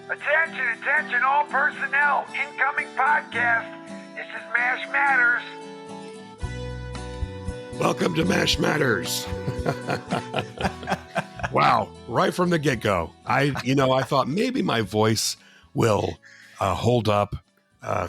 Attention, attention, all personnel. Incoming podcast. This is MASH Matters. Welcome to MASH Matters. Wow, right from the get-go. I thought maybe my voice will hold up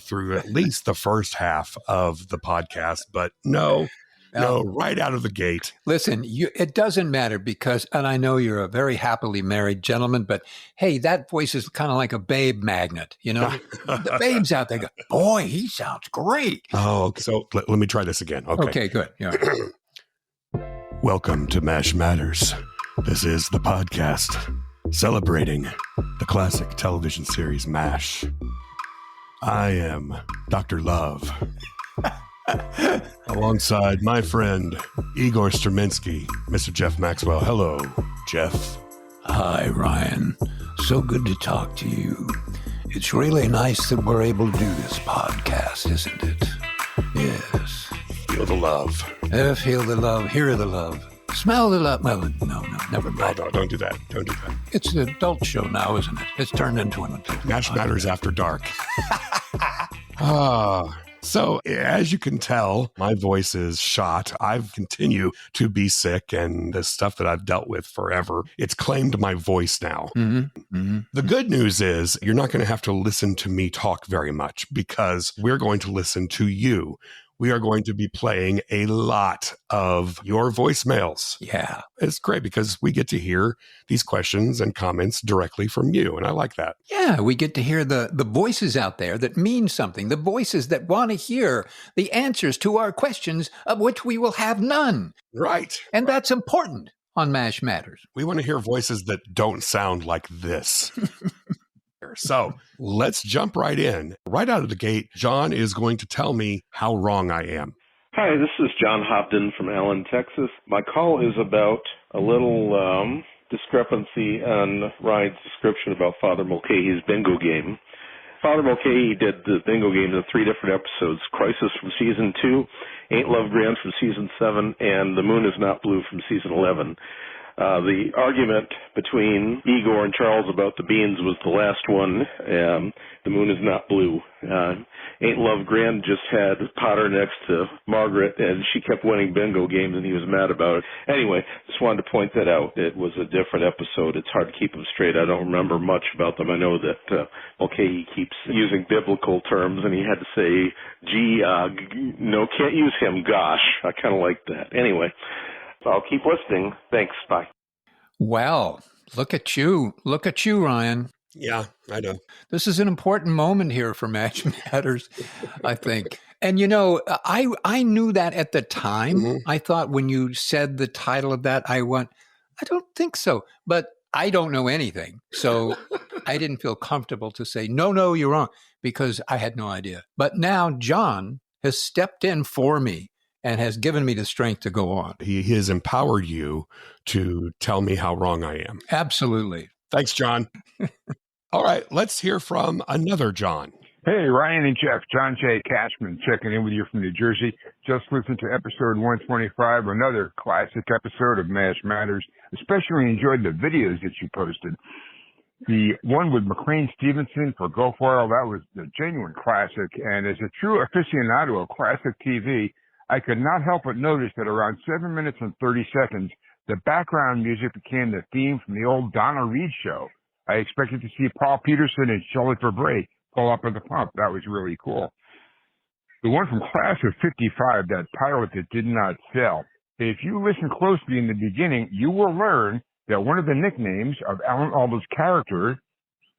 through at least the first half of the podcast, but no, right out of the gate. Listen, it doesn't matter because, and I know you're a very happily married gentleman, but hey, that voice is kind of like a babe magnet, you know? The babes out there go, boy, he sounds great. Oh, okay. So let me try this again. Okay, good. Yeah. Welcome to MASH Matters. This is the podcast celebrating the classic television series MASH. I am Dr. Love. Alongside my friend, Igor Straminsky, Mr. Jeff Maxwell. Hello, Jeff. Hi, Ryan. So good to talk to you. It's really nice that we're able to do this podcast, isn't it? Yes. Feel the love. Feel the love, hear the love, smell the love. Well, no, never mind. No, don't do that. Don't do that. It's an adult show now, isn't it? It's turned into an adult MASH podcast. Matters After Dark. So as you can tell, my voice is shot. I've continued to be sick, and the stuff that I've dealt with forever, it's claimed my voice now. Mm-hmm. Mm-hmm. The good news is you're not going to have to listen to me talk very much because we're going to listen to you. We are going to be playing a lot of your voicemails. Yeah. It's great because we get to hear these questions and comments directly from you, and I like that. Yeah, we get to hear the voices out there that mean something, the voices that want to hear the answers to our questions, of which we will have none. Right. And that's important on MASH Matters. We want to hear voices that don't sound like this. So let's jump right in. Right out of the gate, John is going to tell me how wrong I am. Hi, this is John Hobden from Allen, Texas. My call is about a little discrepancy on Ryan's description about Father Mulcahy's bingo game. Father Mulcahy did the bingo game in 3 different episodes: Crisis from Season 2, Ain't Love Grand from Season 7, and The Moon is Not Blue from Season 11. The argument between Igor and Charles about the beans was the last one. The Moon is Not Blue. Ain't Love Grand just had Potter next to Margaret, and she kept winning bingo games, and he was mad about it. Anyway, just wanted to point that out. It was a different episode. It's hard to keep them straight. I don't remember much about them. I know that Mulcahy keeps using biblical terms, and he had to say, no, can't use him, gosh. I kind of like that. Anyway, I'll keep listening. Thanks. Bye. Well, look at you. Look at you, Ryan. Yeah, I know. This is an important moment here for MASH Matters, I think. And, you know, I knew that at the time. Mm-hmm. I thought when you said the title of that, I went, I don't think so. But I don't know anything. So I didn't feel comfortable to say, no, you're wrong, because I had no idea. But now John has stepped in for me and has given me the strength to go on. He has empowered you to tell me how wrong I am. Absolutely. Thanks, John. All right, let's hear from another John. Hey, Ryan and Jeff. John J. Cashman checking in with you from New Jersey. Just listened to episode 125, another classic episode of MASH Matters. Especially enjoyed the videos that you posted. The one with Mclean Stevenson for Gulf Oil, that was the genuine classic. And as a true aficionado of classic TV, I could not help but notice that around 7 minutes and 30 seconds, the background music became the theme from the old Donna Reed show. I expected to see Paul Peterson and Shelley Fabre pull up at the pump. That was really cool. The one from Class of 55, that pilot that did not sell. If you listen closely in the beginning, you will learn that one of the nicknames of Alan Alda's character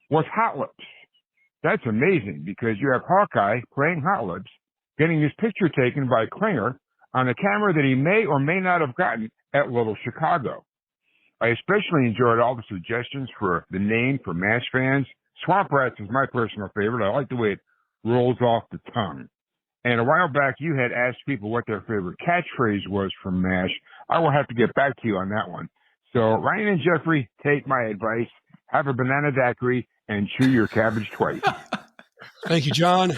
was Hot Lips. That's amazing because you have Hawkeye playing Hot Lips, getting his picture taken by Klinger on a camera that he may or may not have gotten at Little Chicago. I especially enjoyed all the suggestions for the name for MASH fans. Swamp Rats is my personal favorite. I like the way it rolls off the tongue. And a while back, you had asked people what their favorite catchphrase was from MASH. I will have to get back to you on that one. So Ryan and Jeffrey, take my advice. Have a banana daiquiri and chew your cabbage twice. Thank you, John.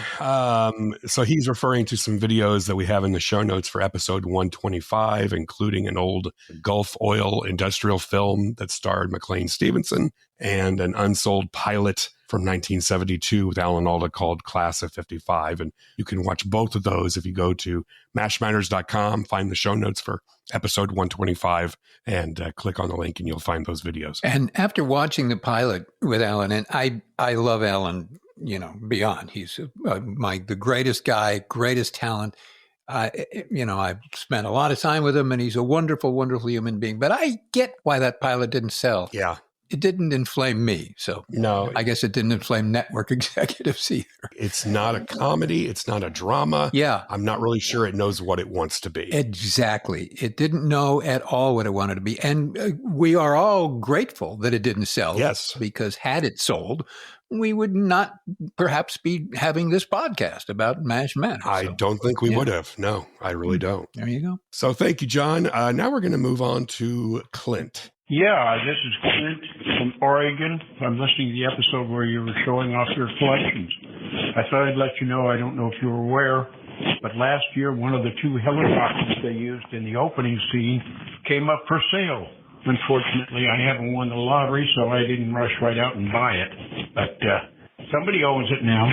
So he's referring to some videos that we have in the show notes for episode 125, including an old Gulf Oil industrial film that starred Mclean Stevenson and an unsold pilot from 1972 with Alan Alda called Class of 55. And you can watch both of those if you go to mashmatters.com, find the show notes for episode 125, and click on the link and you'll find those videos. And after watching the pilot with Alan, and I love Alan, beyond. He's the greatest guy, greatest talent. I've spent a lot of time with him, and he's a wonderful, wonderful human being. But I get why that pilot didn't sell. Yeah. It didn't inflame me. So no, I guess it didn't inflame network executives either. It's not a comedy. It's not a drama. Yeah. I'm not really sure it knows what it wants to be. Exactly. It didn't know at all what it wanted to be. And we are all grateful that it didn't sell. Yes. Because had it sold, we would not perhaps be having this podcast about MASH Matters. I don't think we would have. No, I really don't. There you go. So thank you, John. Now we're going to move on to Clint. Yeah, this is Clint from Oregon. I'm listening to the episode where you were showing off your collections. I thought I'd let you know, I don't know if you were aware, but last year one of the 2 helicopters they used in the opening scene came up for sale. Unfortunately, I haven't won the lottery, so I didn't rush right out and buy it. But somebody owns it now.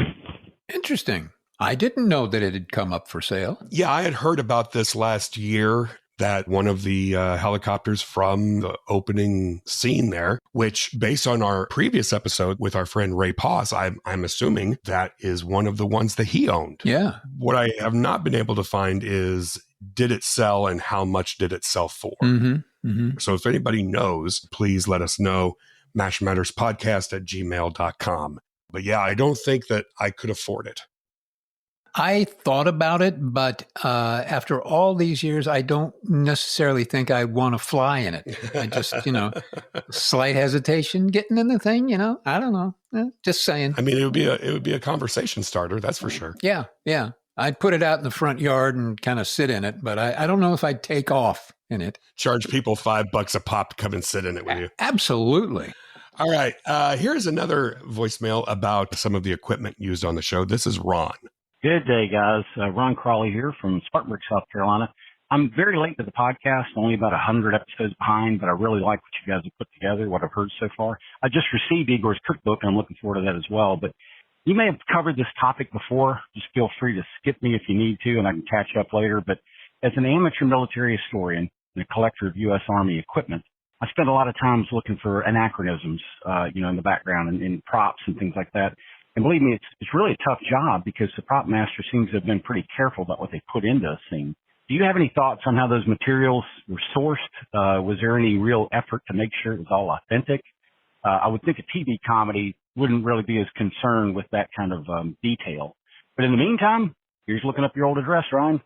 Interesting. I didn't know that it had come up for sale. Yeah, I had heard about this last year, that one of the helicopters from the opening scene there, which based on our previous episode with our friend Ray Poss, I'm assuming that is one of the ones that he owned. Yeah. What I have not been able to find is, did it sell and how much did it sell for? Mm-hmm. Mm-hmm. So if anybody knows, please let us know. mashmatterspodcast@gmail.com. But yeah, I don't think that I could afford it. I thought about it, but after all these years, I don't necessarily think I want to fly in it. I just, slight hesitation getting in the thing, I don't know. Just saying. I mean, it would be a conversation starter, that's for sure. Yeah, yeah. I'd put it out in the front yard and kind of sit in it, but I don't know if I'd take off in it. Charge people $5 a pop to come and sit in it with you. Absolutely. All right. Here's another voicemail about some of the equipment used on the show. This is Ron. Good day, guys. Ron Crawley here from Spartanburg, South Carolina. I'm very late to the podcast, only about 100 episodes behind, but I really like what you guys have put together, what I've heard so far. I just received Igor's cookbook, and I'm looking forward to that as well. But you may have covered this topic before. Just feel free to skip me if you need to, and I can catch up later. But as an amateur military historian and a collector of U.S. Army equipment, I spend a lot of times looking for anachronisms, in the background and in props and things like that. And believe me, it's really a tough job because the prop master seems to have been pretty careful about what they put into a scene. Do you have any thoughts on how those materials were sourced? Was there any real effort to make sure it was all authentic? I would think a TV comedy wouldn't really be as concerned with that kind of detail. But in the meantime, here's looking up your old address, Ryan.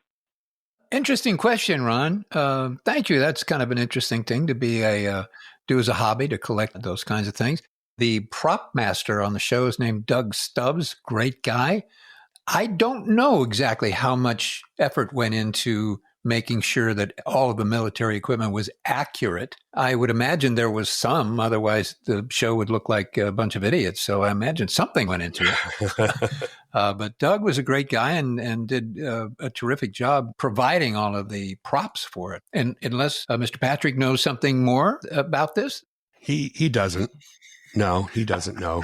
Interesting question, Ron. Thank you. That's kind of an interesting thing to be do as a hobby, to collect those kinds of things. The prop master on the show is named Doug Stubbs. Great guy. I don't know exactly how much effort went into making sure that all of the military equipment was accurate. I would imagine there was some, otherwise the show would look like a bunch of idiots. So I imagine something went into it. But Doug was a great guy and did a terrific job providing all of the props for it. And unless Mr. Patrick knows something more about this? He doesn't. No, he doesn't know.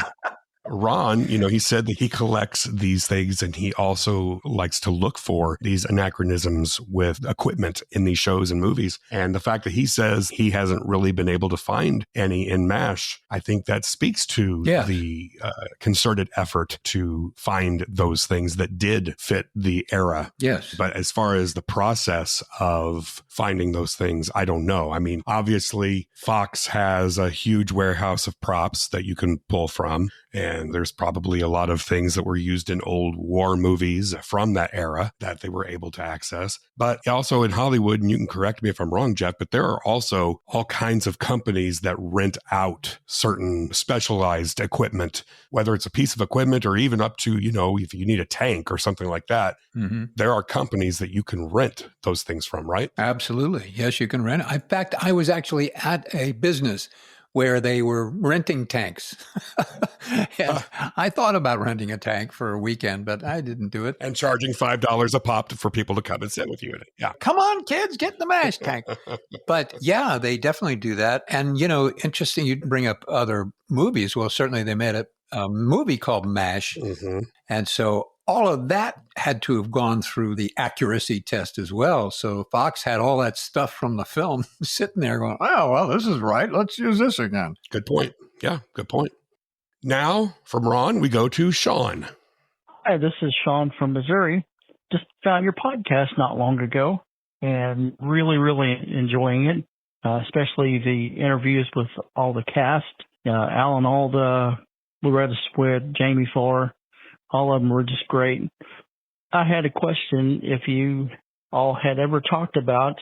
Ron, he said that he collects these things and he also likes to look for these anachronisms with equipment in these shows and movies. And the fact that he says he hasn't really been able to find any in MASH, I think that speaks to the concerted effort to find those things that did fit the era. Yes. But as far as the process of finding those things, I don't know. I mean, obviously, Fox has a huge warehouse of props that you can pull from. And there's probably a lot of things that were used in old war movies from that era that they were able to access. But also in Hollywood, and you can correct me if I'm wrong, Jeff, but there are also all kinds of companies that rent out certain specialized equipment, whether it's a piece of equipment or even up to, if you need a tank or something like that. Mm-hmm. There are companies that you can rent those things from, right? Absolutely. Yes, you can rent it. In fact, I was actually at a business where they were renting tanks. And I thought about renting a tank for a weekend, but I didn't do it. And charging $5 a pop for people to come and sit with you in it. Yeah. Come on, kids, get in the MASH tank. But yeah, they definitely do that. And, interesting, you bring up other movies. Well, certainly they made a movie called MASH. Mm-hmm. And so all of that had to have gone through the accuracy test as well. So Fox had all that stuff from the film sitting there going, oh, well, this is right. Let's use this again. Good point. Yeah, good point. Now, from Ron, we go to Sean. Hi, this is Sean from Missouri. Just found your podcast not long ago and really, really enjoying it, especially the interviews with all the cast, Alan Alda, Loretta Swit, Jamie Farr. All of them were just great. I had a question if you all had ever talked about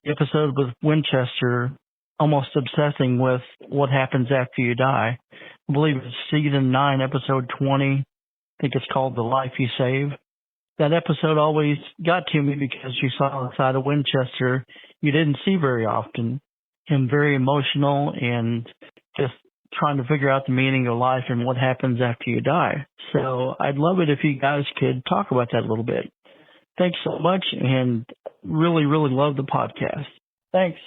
the episode with Winchester almost obsessing with what happens after you die. I believe it's season 9, episode 20. I think it's called The Life You Save. That episode always got to me because you saw the side of Winchester you didn't see very often. Him very emotional and just trying to figure out the meaning of life and what happens after you die. So I'd love it if you guys could talk about that a little bit. Thanks so much, and really, really love the podcast. Thanks.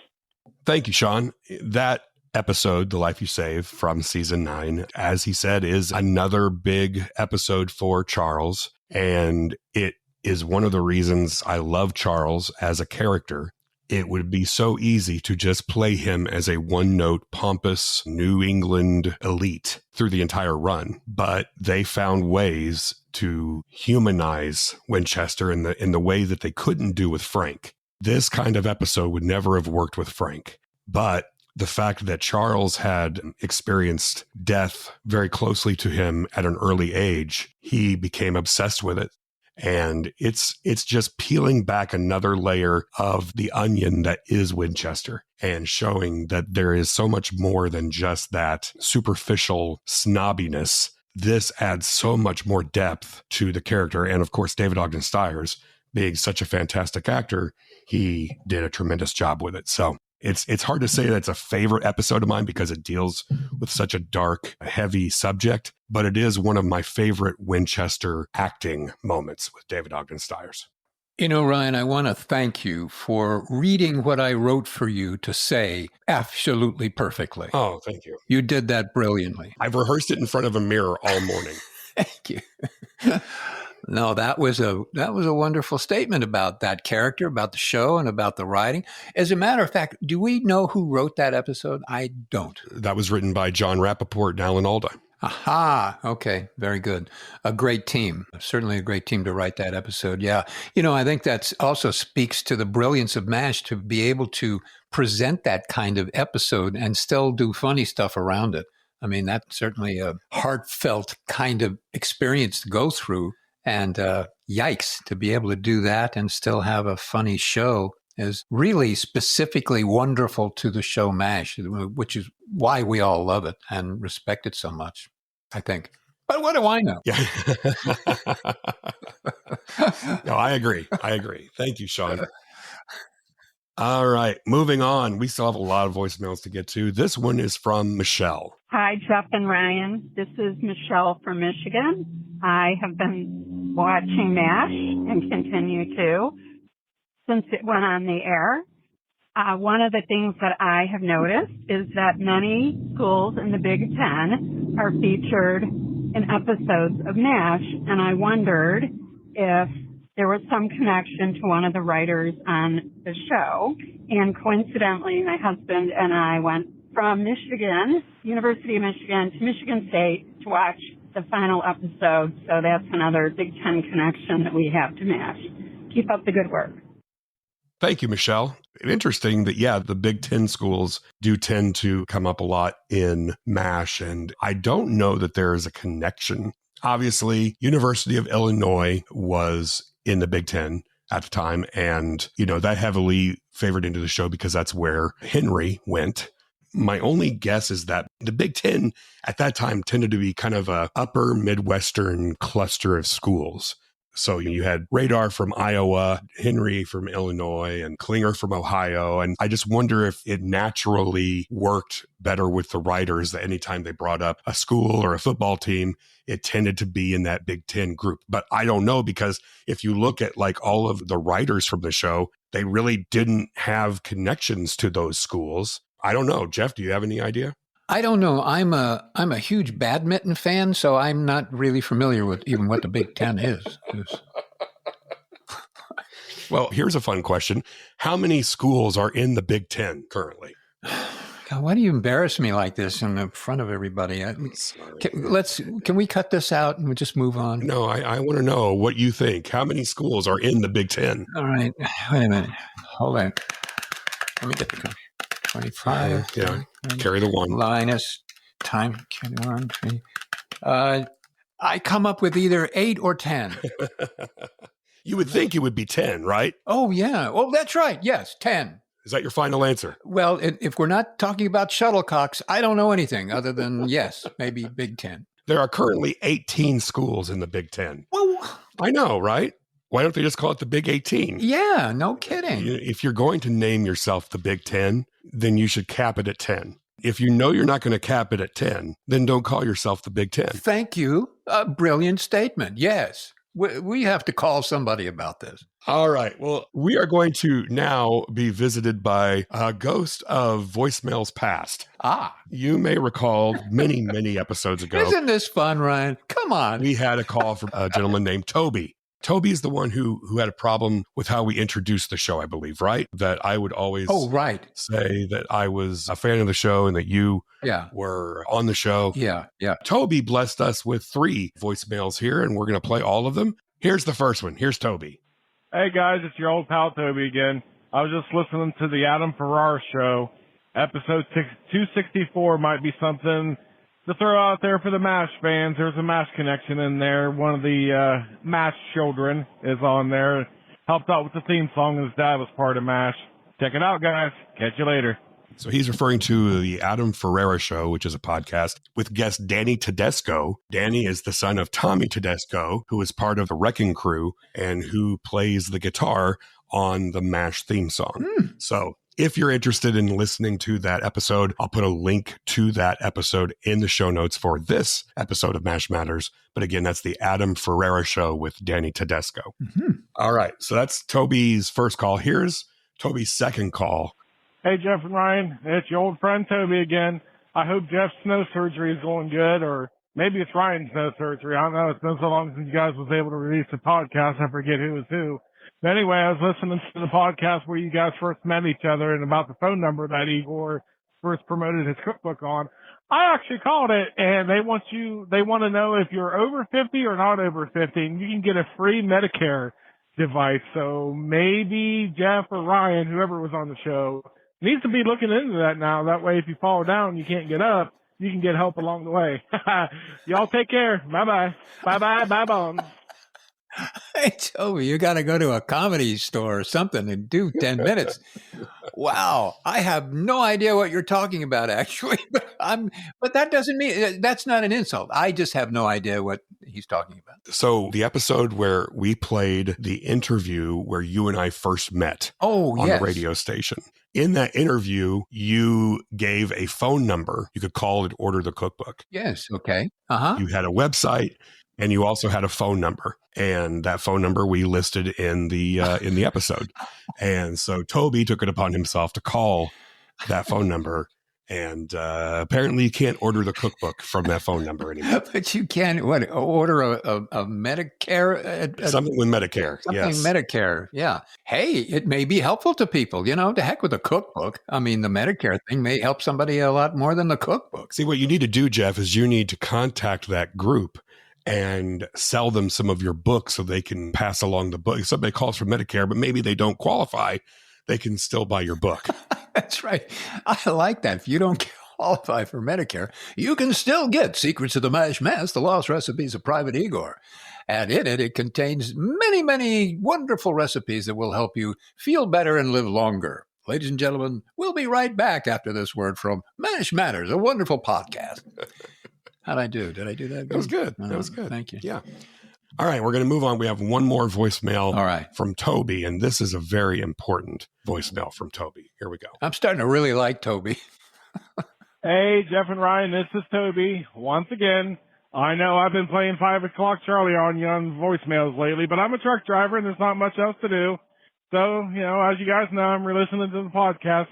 Thank you, Sean. That episode, The Life You Save from season 9, as he said, is another big episode for Charles. And it is one of the reasons I love Charles as a character. It would be so easy to just play him as a one-note, pompous New England elite through the entire run. But they found ways to humanize Winchester in the way that they couldn't do with Frank. This kind of episode would never have worked with Frank. But the fact that Charles had experienced death very closely to him at an early age, he became obsessed with it. And it's just peeling back another layer of the onion that is Winchester and showing that there is so much more than just that superficial snobbiness. This adds so much more depth to the character. And of course, David Ogden Stiers, being such a fantastic actor, he did a tremendous job with it. So it's hard to say that's a favorite episode of mine because it deals with such a dark, heavy subject, but it is one of my favorite Winchester acting moments with David Ogden Stiers. You know, Ryan, I want to thank you for reading what I wrote for you to say absolutely perfectly. Oh, thank you. You did that brilliantly. I've rehearsed it in front of a mirror all morning. Thank you. No, that was a wonderful statement about that character, about the show, and about the writing. As a matter of fact, do we know who wrote that episode? I don't. That was written by John Rappaport and Alan Alda. Aha. Okay. Very good. A great team. Certainly a great team to write that episode. Yeah. You know, I think that also speaks to the brilliance of MASH to be able to present that kind of episode and still do funny stuff around it. I mean, that's certainly a heartfelt kind of experience to go through. And yikes, to be able to do that and still have a funny show is really specifically wonderful to the show MASH, which is why we all love it and respect it so much, I think. But what do I know? Yeah. No, I agree. Thank you, Sean. All right, moving on. We still have a lot of voicemails to get to. This one is from Michelle. Hi, Jeff and Ryan. This is Michelle from Michigan. I have been watching MASH and continue to since it went on the air. One of the things that I have noticed is that many schools in the Big Ten are featured in episodes of MASH, and I wondered if there was some connection to one of the writers on the show. And coincidentally, my husband and I went from Michigan, University of Michigan, to Michigan State to watch the final episode. So that's another Big Ten connection that we have to MASH. Keep up the good work. Thank you, Michelle. Interesting that, yeah, the Big Ten schools do tend to come up a lot in MASH. And I don't know that there is a connection. Obviously, University of Illinois was in the Big Ten at the time. And, you know, that heavily favored into the show because that's where Henry went. My only guess is that the Big Ten at that time tended to be kind of a upper Midwestern cluster of schools. So you had Radar from Iowa, Henry from Illinois, and Klinger from Ohio. And I just wonder if it naturally worked better with the writers that anytime they brought up a school or a football team, it tended to be in that Big Ten group. But I don't know, because if you look at like all of the writers from the show, they really didn't have connections to those schools. I don't know. Jeff, do you have any idea? I don't know. I'm a huge badminton fan, so I'm not really familiar with even what the Big Ten is. Well, here's a fun question. How many schools are in the Big Ten currently? God, why do you embarrass me like this in the front of everybody? Can we cut this out and we just move on? No, I want to know what you think. How many schools are in the Big Ten? All right. Wait a minute. Hold on. Let me get the 25. Yeah. Carry the one. Linus time. 1, 3. I come up with either 8 or 10. You would think it would be 10, right? Oh, yeah. Oh, that's right. Yes, 10. Is that your final answer? Well, if we're not talking about shuttlecocks, I don't know anything other than, yes, maybe Big Ten. There are currently 18 schools in the Big Ten. Well, I know, right? Why don't they just call it the Big 18? Yeah, no kidding. If you're going to name yourself the Big 10, then you should cap it at 10. If you know you're not going to cap it at 10, then don't call yourself the Big 10. Thank you. A brilliant statement. Yes. We have to call somebody about this. All right. Well, we are going to now be visited by a ghost of voicemails past. You may recall many, many episodes ago. Isn't this fun, Ryan? Come on. We had a call from a gentleman named Toby. Toby is the one who had a problem with how we introduced the show, I believe, right? That I would always say that I was a fan of the show and that you were on the show. Yeah. Toby blessed us with 3 voicemails here, and we're going to play all of them. Here's the first one. Here's Toby. Hey, guys, it's your old pal Toby again. I was just listening to the Adam Ferrara show. Episode 264 might be something to throw out there for the MASH fans. There's a MASH connection in there. One of the MASH children is on there. Helped out with the theme song, and his dad was part of MASH. Check it out, guys. Catch you later. So he's referring to the Adam Ferrara Show, which is a podcast with guest Danny Tedesco. Danny is the son of Tommy Tedesco, who is part of the Wrecking Crew and who plays the guitar on the MASH theme song. So if you're interested in listening to that episode, I'll put a link to that episode in the show notes for this episode of MASH Matters. But again, that's the Adam Ferrara Show with Danny Tedesco. All right. So that's Toby's first call. Here's Toby's second call. Hey, Jeff and Ryan. It's your old friend Toby again. I hope Jeff's snow surgery is going good, or maybe it's Ryan's snow surgery. I don't know. It's been so long since you guys was able to release the podcast. I forget who was who. But anyway, I was listening to the podcast where you guys first met each other and about the phone number that Igor first promoted his cookbook on. I actually called it, and they want to know if you're over 50 or not over 50, and you can get a free Medicare device. So maybe Jeff or Ryan, whoever was on the show, needs to be looking into that now. That way, if you fall down and you can't get up, you can get help along the way. Y'all take care. Bye-bye. Bye-bye. Bye-bye. Hey, Toby, you got to go to a comedy store or something and do 10 minutes. Wow. I have no idea what you're talking about, actually. But that doesn't mean that's not an insult. I just have no idea what he's talking about. So the episode where we played the interview where you and I first met on the radio station. In that interview, you gave a phone number. You could call and order the cookbook. Yes. Okay. You had a website. And you also had a phone number, and that phone number we listed in the episode. And so Toby took it upon himself to call that phone number, and apparently you can't order the cookbook from that phone number anymore. But you can order a Medicare? Something with Medicare, yes. Medicare, yeah. Hey, it may be helpful to people, to heck with a cookbook. I mean, the Medicare thing may help somebody a lot more than the cookbook. See, what you need to do, Jeff, is you need to contact that group and sell them some of your books so they can pass along the book. If somebody calls for Medicare, but maybe they don't qualify, they can still buy your book. That's right. I like that. If you don't qualify for Medicare, you can still get Secrets of the Mash Mess, The Lost Recipes of Private Igor. And in it contains many, many wonderful recipes that will help you feel better and live longer. Ladies and gentlemen, we'll be right back after this word from MASH Matters, a wonderful podcast. How'd I do? Did I do that? That was good. That was good. Thank you. Yeah. All right. We're going to move on. We have one more voicemail from Toby, and this is a very important voicemail from Toby. Here we go. I'm starting to really like Toby. Hey, Jeff and Ryan, this is Toby. Once again, I know I've been playing 5 o'clock Charlie on you on voicemails lately, but I'm a truck driver and there's not much else to do. So, as you guys know, I'm re-listening to the podcast.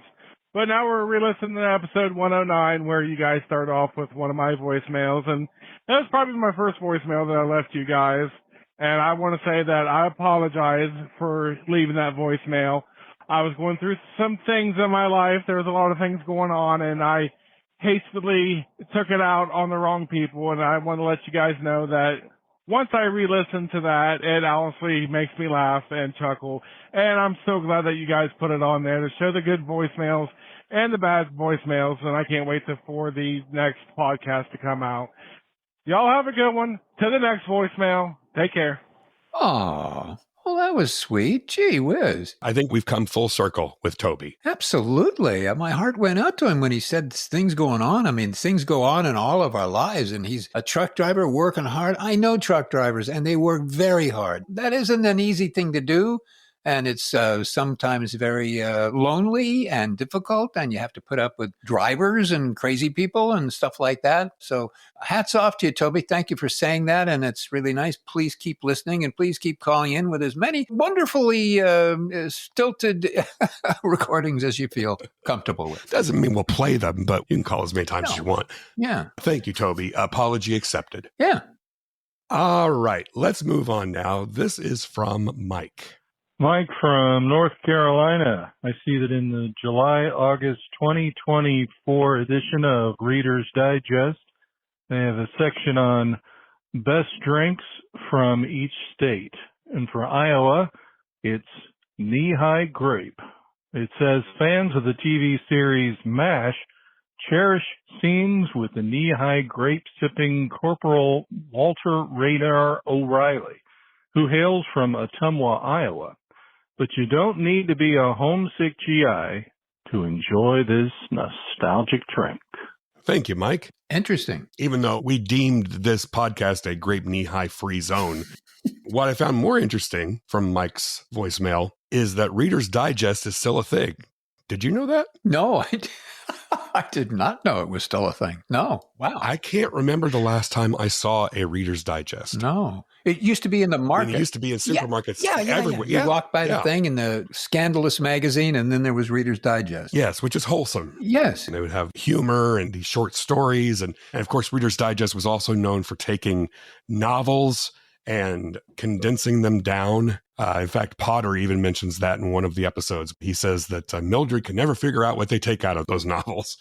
But now we're re-listening to episode 109 where you guys start off with one of my voicemails. And that was probably my first voicemail that I left you guys. And I want to say that I apologize for leaving that voicemail. I was going through some things in my life. There was a lot of things going on, and I hastily took it out on the wrong people. And I want to let you guys know that once I re-listen to that, it honestly makes me laugh and chuckle. And I'm so glad that you guys put it on there to show the good voicemails and the bad voicemails. And I can't wait for the next podcast to come out. Y'all have a good one. To the next voicemail. Take care. Oh, well, that was sweet. Gee whiz. I think we've come full circle with Toby. Absolutely. My heart went out to him when he said things going on. I mean, things go on in all of our lives, and he's a truck driver working hard. I know truck drivers, and they work very hard. That isn't an easy thing to do. And it's sometimes very lonely and difficult, and you have to put up with drivers and crazy people and stuff like that. So hats off to you, Toby. Thank you for saying that, and it's really nice. Please keep listening, and please keep calling in with as many wonderfully stilted recordings as you feel comfortable with. Doesn't mean we'll play them, but you can call as many times as you want. Yeah. Thank you, Toby. Apology accepted. Yeah. All right. Let's move on now. This is from Mike. Mike from North Carolina. I see that in the July-August 2024 edition of Reader's Digest, they have a section on best drinks from each state. And for Iowa, it's knee-high grape. It says fans of the TV series MASH cherish scenes with the knee-high grape-sipping Corporal Walter Radar O'Reilly, who hails from Ottumwa, Iowa. But you don't need to be a homesick GI to enjoy this nostalgic drink. Thank you, Mike. Interesting. Even though we deemed this podcast a grape knee-high free zone, what I found more interesting from Mike's voicemail is that Reader's Digest is still a thing. Did you know that? No, I did not know it was still a thing. No. Wow. I can't remember the last time I saw a Reader's Digest. No. It used to be in the market. It used to be in supermarkets everywhere. You walked by the thing in the Scandalous magazine, and then there was Reader's Digest. Yes, which is wholesome. Yes. And they would have humor and these short stories. And of course, Reader's Digest was also known for taking novels and condensing them down. In fact, Potter even mentions that in one of the episodes. He says that Mildred can never figure out what they take out of those novels.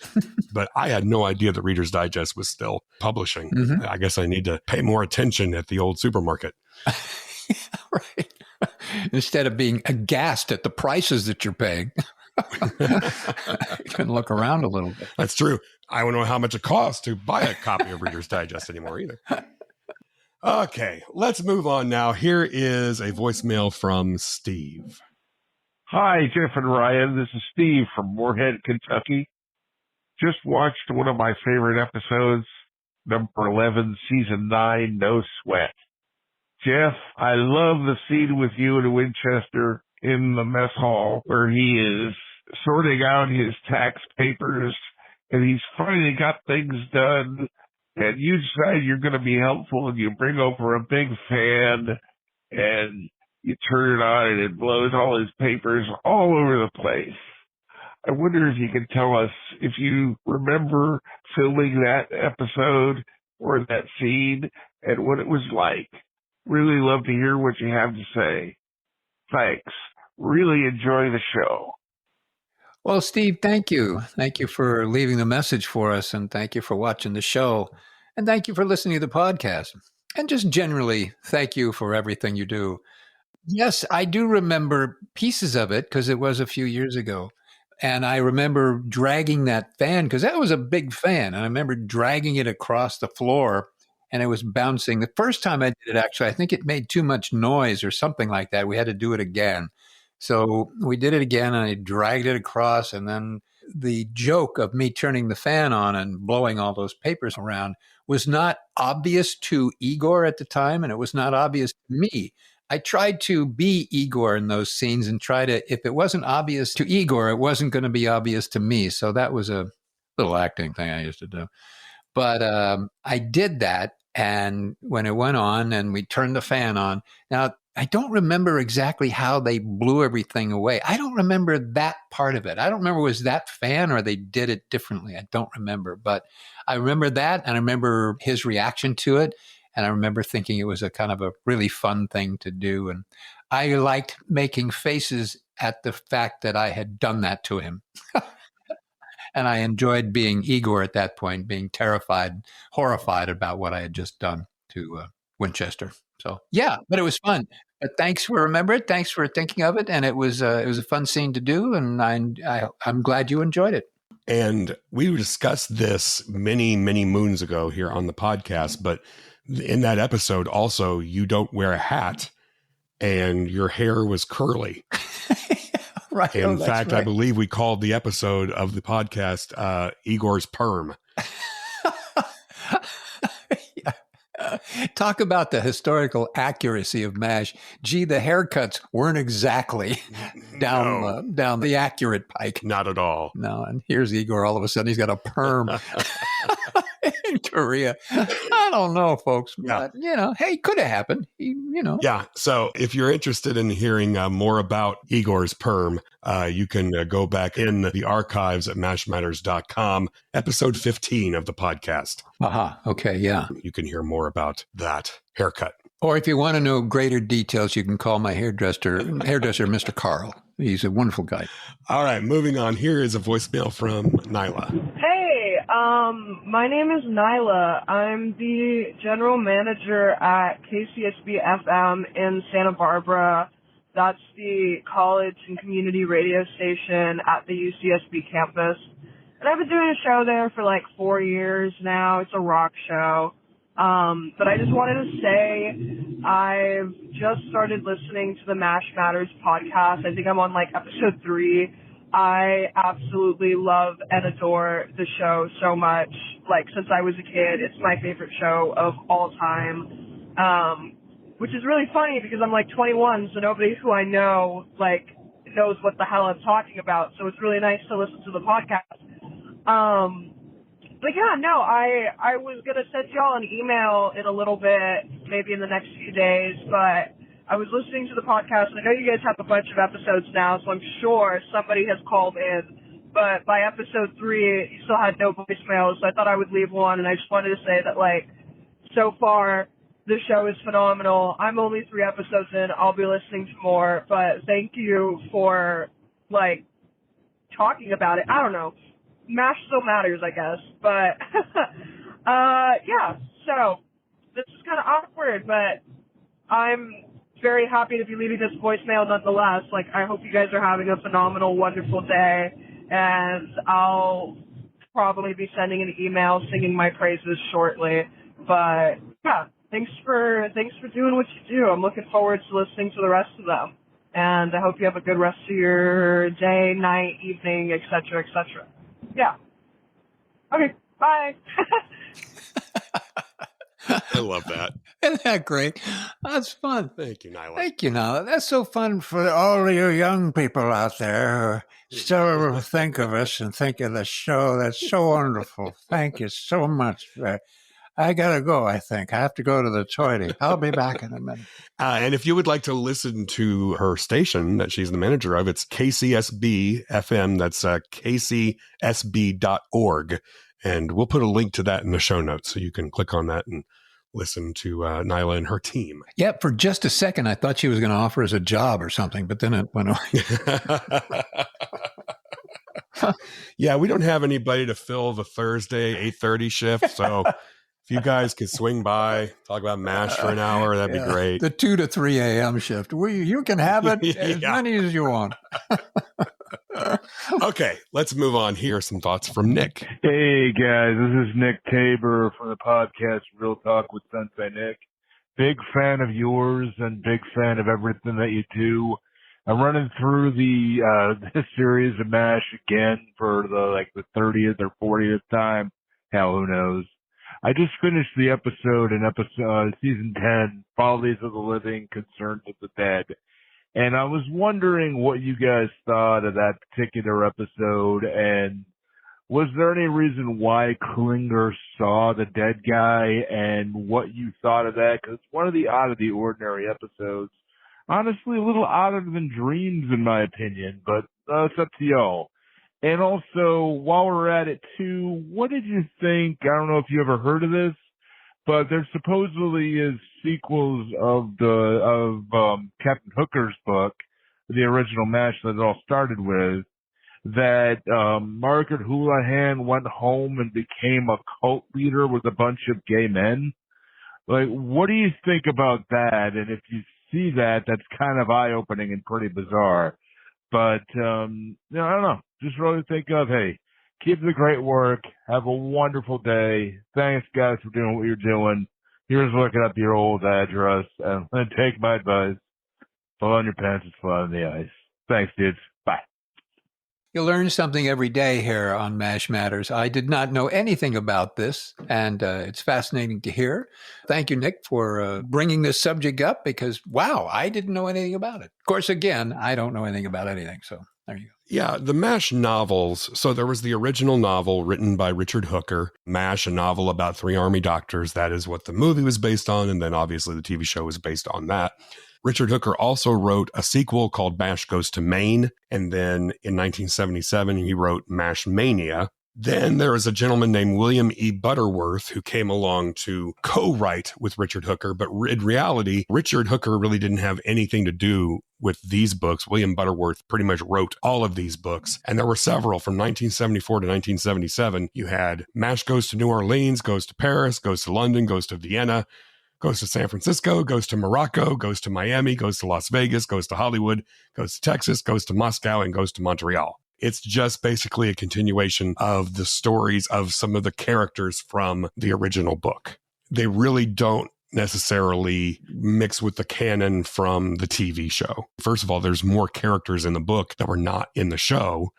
But I had no idea that Reader's Digest was still publishing. Mm-hmm. I guess I need to pay more attention at the old supermarket. Right. Instead of being aghast at the prices that you're paying. You can look around a little bit. That's true. I don't know how much it costs to buy a copy of Reader's Digest anymore either. Okay, let's move on now. Here is a voicemail from Steve. Hi, Jeff and Ryan. This is Steve from Moorhead, Kentucky. Just watched one of my favorite episodes, number 11, season 9, No Sweat. Jeff, I love the scene with you in Winchester in the mess hall where he is sorting out his tax papers and he's finally got things done. And you decide you're going to be helpful and you bring over a big fan and you turn it on and it blows all his papers all over the place. I wonder if you can tell us if you remember filming that episode or that scene and what it was like. Really love to hear what you have to say. Thanks. Really enjoy the show. Well, Steve, thank you. Thank you for leaving the message for us, and thank you for watching the show, and thank you for listening to the podcast. And just generally, thank you for everything you do. Yes, I do remember pieces of it because it was a few years ago. And I remember dragging that fan because that was a big fan. And I remember dragging it across the floor and it was bouncing. The first time I did it, actually, I think it made too much noise or something like that. We had to do it again. So we did it again and I dragged it across. And then the joke of me turning the fan on and blowing all those papers around was not obvious to Igor at the time. And it was not obvious to me. I tried to be Igor in those scenes and try to, if it wasn't obvious to Igor, it wasn't going to be obvious to me. So that was a little acting thing I used to do. But I did that. And when it went on and we turned the fan on, now I don't remember exactly how they blew everything away. I don't remember that part of it. I don't remember was that fan or they did it differently. I don't remember, but I remember that, and I remember his reaction to it, and I remember thinking it was a kind of a really fun thing to do, and I liked making faces at the fact that I had done that to him. And I enjoyed being Igor at that point, being terrified, horrified about what I had just done to Winchester. So yeah, but it was fun. But thanks for remembering it. Thanks for thinking of it, and it was a fun scene to do, and I'm glad you enjoyed it. And we discussed this many, many moons ago here on the podcast, but in that episode also, you don't wear a hat and your hair was curly. Right. In fact, right. I believe we called the episode of the podcast Igor's Perm. Talk about the historical accuracy of MASH. Gee, the haircuts weren't exactly down the accurate pike. Not at all. No, and here's Igor. All of a sudden, he's got a perm in Korea. I don't know, folks. But, hey, could have happened. Yeah. So if you're interested in hearing more about Igor's perm, you can go back in the archives at mashmatters.com, episode 15 of the podcast. Okay. Yeah. You can hear more about that haircut. Or if you want to know greater details, you can call my hairdresser, Mr. Carl. He's a wonderful guy. All right. Moving on. Here is a voicemail from Nyla. Hey, my name is Nyla. I'm the general manager at KCSB FM in Santa Barbara. That's the college and community radio station at the UCSB campus. And I've been doing a show there for like 4 years now. It's a rock show. But I just wanted to say I've just started listening to the MASH Matters podcast. I think I'm on like episode 3. I absolutely love and adore the show so much. Like since I was a kid, it's my favorite show of all time. Which is really funny because I'm like 21, so nobody who I know like knows what the hell I'm talking about. So it's really nice to listen to the podcast. But yeah, no, I was going to send y'all an email in a little bit, maybe in the next few days, but I was listening to the podcast, and I know you guys have a bunch of episodes now, so I'm sure somebody has called in, but by episode 3, you still had no voicemails, so I thought I would leave one, and I just wanted to say that, like, so far, the show is phenomenal. I'm only 3 episodes in. I'll be listening to more, but thank you for, like, talking about it. I don't know. MASH still matters, I guess, but, yeah, so, this is kind of awkward, but I'm very happy to be leaving this voicemail nonetheless. Like, I hope you guys are having a phenomenal, wonderful day, and I'll probably be sending an email singing my praises shortly, but, yeah, thanks for doing what you do. I'm looking forward to listening to the rest of them, and I hope you have a good rest of your day, night, evening, etc., etc. Yeah. Okay, bye. I love that. Isn't that great? That's fun. Thank you, Nyla. Thank you, Nyla. That's so fun for all of you young people out there who still think of us and think of the show. That's so wonderful. Thank you so much. I got to go, I think. I have to go to the toilet. I'll be back in a minute. And if you would like to listen to her station that she's the manager of, it's KCSB FM. That's kcsb.org. And we'll put a link to that in the show notes, so you can click on that and listen to Nyla and her team. Yeah, for just a second, I thought she was going to offer us a job or something, but then it went away. Yeah, we don't have anybody to fill the Thursday 8:30 shift, so if you guys could swing by, talk about MASH for an hour, that'd be great. The 2 to 3 a.m. shift. You can have it as many as you want. Okay, let's move on. Here are some thoughts from Nick. Hey, guys, this is Nick Tabor from the podcast Real Talk with Sensei Nick. Big fan of yours and big fan of everything that you do. I'm running through the series of MASH again for the 30th or 40th time. Hell, who knows? I just finished the episode in season 10, Follies of the Living, Concerns of the Dead. And I was wondering what you guys thought of that particular episode, and was there any reason why Klinger saw the dead guy, and what you thought of that? Because it's one of the out of the ordinary episodes honestly a little odder than Dreams in my opinion, but it's up to y'all. And also, while we're at it too, what did you think? I don't know if you ever heard of this, but there supposedly is sequels of Captain Hooker's book, the original MASH that it all started with, that Margaret Houlihan went home and became a cult leader with a bunch of gay men. Like, what do you think about that? And if you see that, that's kind of eye-opening and pretty bizarre. But, I don't know. Just really think of, hey, keep the great work. Have a wonderful day. Thanks, guys, for doing what you're doing. Here's looking up your old address. And take my advice. Pull on your pants and slide on the ice. Thanks, dudes. Bye. You learn something every day here on MASH Matters. I did not know anything about this, and it's fascinating to hear. Thank you, Nick, for bringing this subject up because, wow, I didn't know anything about it. Of course, again, I don't know anything about anything, so there you go. Yeah, the MASH novels. So there was the original novel written by Richard Hooker, MASH, a novel about 3 Army doctors. That is what the movie was based on, and then obviously the TV show was based on that. Richard Hooker also wrote a sequel called MASH Goes to Maine, and then in 1977, he wrote MASH Mania. Then there was a gentleman named William E. Butterworth who came along to co-write with Richard Hooker, but in reality, Richard Hooker really didn't have anything to do with these books. William Butterworth pretty much wrote all of these books, and there were several from 1974 to 1977. You had MASH Goes to New Orleans, Goes to Paris, Goes to London, Goes to Vienna, goes to San Francisco, goes to Morocco, goes to Miami, goes to Las Vegas, goes to Hollywood, goes to Texas, goes to Moscow, and goes to Montreal. It's just basically a continuation of the stories of some of the characters from the original book. They really don't necessarily mix with the canon from the TV show. First of all, there's more characters in the book that were not in the show.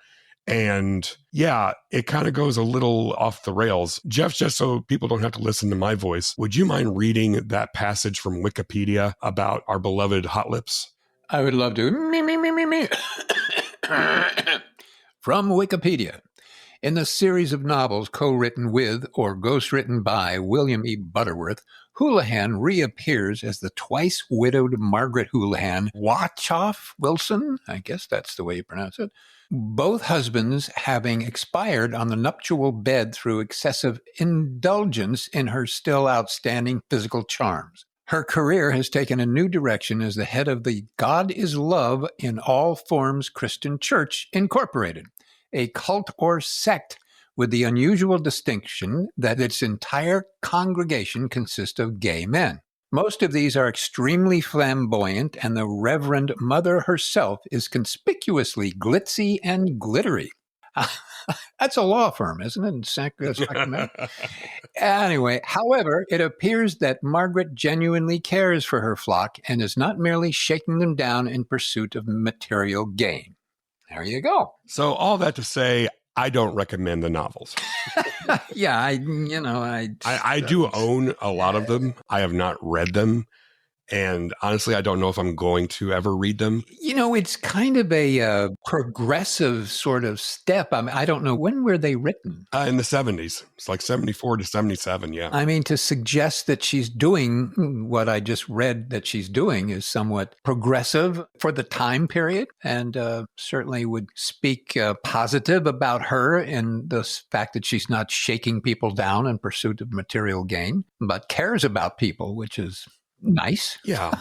And yeah, it kind of goes a little off the rails. Jeff, just so people don't have to listen to my voice, would you mind reading that passage from Wikipedia about our beloved Hot Lips? I would love to. Me. From Wikipedia. In the series of novels co-written with or ghostwritten by William E. Butterworth, Houlihan reappears as the twice-widowed Margaret Houlihan Wachoff Wilson. I guess that's the way you pronounce it. Both husbands having expired on the nuptial bed through excessive indulgence in her still outstanding physical charms. Her career has taken a new direction as the head of the God is Love in All Forms Christian Church, Incorporated, a cult or sect with the unusual distinction that its entire congregation consists of gay men. Most of these are extremely flamboyant, and the Reverend Mother herself is conspicuously glitzy and glittery. That's a law firm, isn't it? In Sacramento. Anyway, however, it appears that Margaret genuinely cares for her flock and is not merely shaking them down in pursuit of material gain. There you go. So all that to say, I don't recommend the novels. Yeah, I do own a lot of them. I have not read them. And honestly, I don't know if I'm going to ever read them. You know, it's kind of a progressive sort of step. I mean, I don't know. When were they written? In the 70s. It's like 74 to 77, yeah. I mean, to suggest that she's doing what I just read that she's doing is somewhat progressive for the time period, and certainly would speak positive about her in the fact that she's not shaking people down in pursuit of material gain, but cares about people, which is nice. Yeah.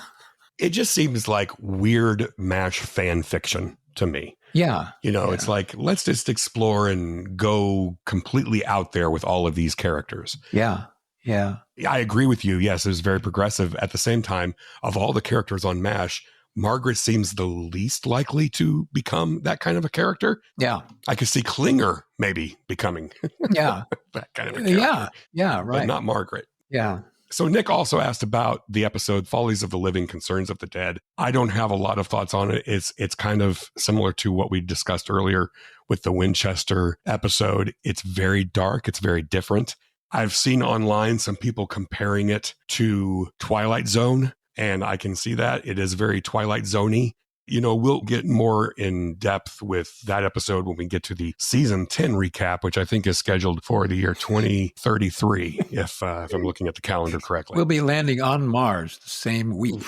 It just seems like weird MASH fan fiction to me. Yeah. It's like, let's just explore and go completely out there with all of these characters. Yeah. Yeah. I agree with you. Yes, it was very progressive. At the same time, of all the characters on MASH, Margaret seems the least likely to become that kind of a character. Yeah. I could see Klinger maybe becoming that kind of a character. Yeah, right. But not Margaret. Yeah. So Nick also asked about the episode Follies of the Living, Concerns of the Dead. I don't have a lot of thoughts on it. It's kind of similar to what we discussed earlier with the Winchester episode. It's very dark. It's very different. I've seen online some people comparing it to Twilight Zone, and I can see that. It is very Twilight Zone-y. We'll get more in depth with that episode when we get to the season 10 recap, which I think is scheduled for the year 2033, if I'm looking at the calendar correctly. We'll be landing on Mars the same week.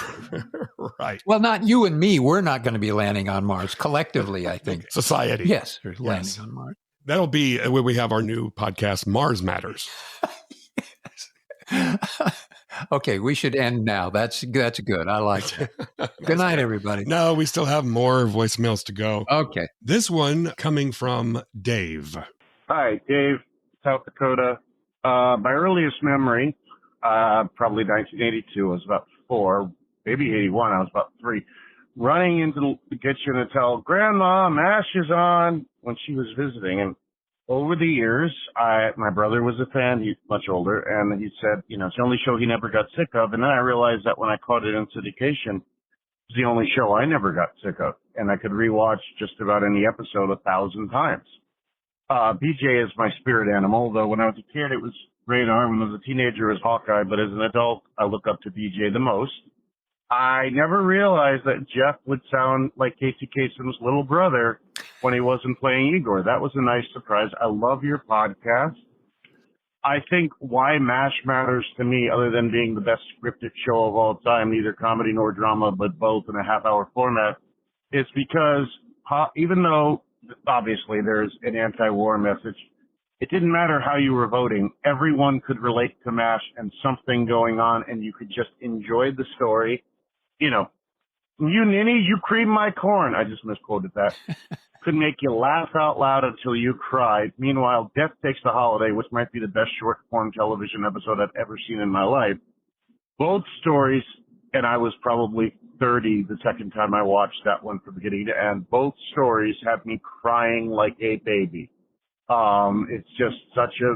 Right. Well, not you and me. We're not going to be landing on Mars collectively, I think. Society. Yes, we're landing on Mars. That'll be when we have our new podcast, Mars Matters. Okay, we should end now. That's good. I like that. Good night, everybody. No, we still have more voicemails to go. Okay. This one coming from Dave. Hi, Dave, South Dakota. My earliest memory, probably 1982, I was about 4, maybe 81, I was about 3, running into the kitchen to tell Grandma MASH is on when she was visiting. And over the years, my brother was a fan. He's much older, and he said, it's the only show he never got sick of. And then I realized that when I caught it in syndication, it was the only show I never got sick of, and I could rewatch just about any episode 1,000 times. BJ is my spirit animal, though when I was a kid, it was Radar. When I was a teenager, it was Hawkeye. But as an adult, I look up to BJ the most. I never realized that Jeff would sound like Casey Kasem's little brother when he wasn't playing Igor. That was a nice surprise. I love your podcast. I think why MASH matters to me, other than being the best scripted show of all time, neither comedy nor drama, but both in a half-hour format, is because even though obviously there's an anti-war message, it didn't matter how you were voting. Everyone could relate to MASH and something going on, and you could just enjoy the story. You ninny, you cream my corn. I just misquoted that. Could make you laugh out loud until you cried. Meanwhile, Death Takes the Holiday, which might be the best short-form television episode I've ever seen in my life. Both stories, and I was probably 30 the second time I watched that one from beginning to end. Both stories had me crying like a baby. It's just such a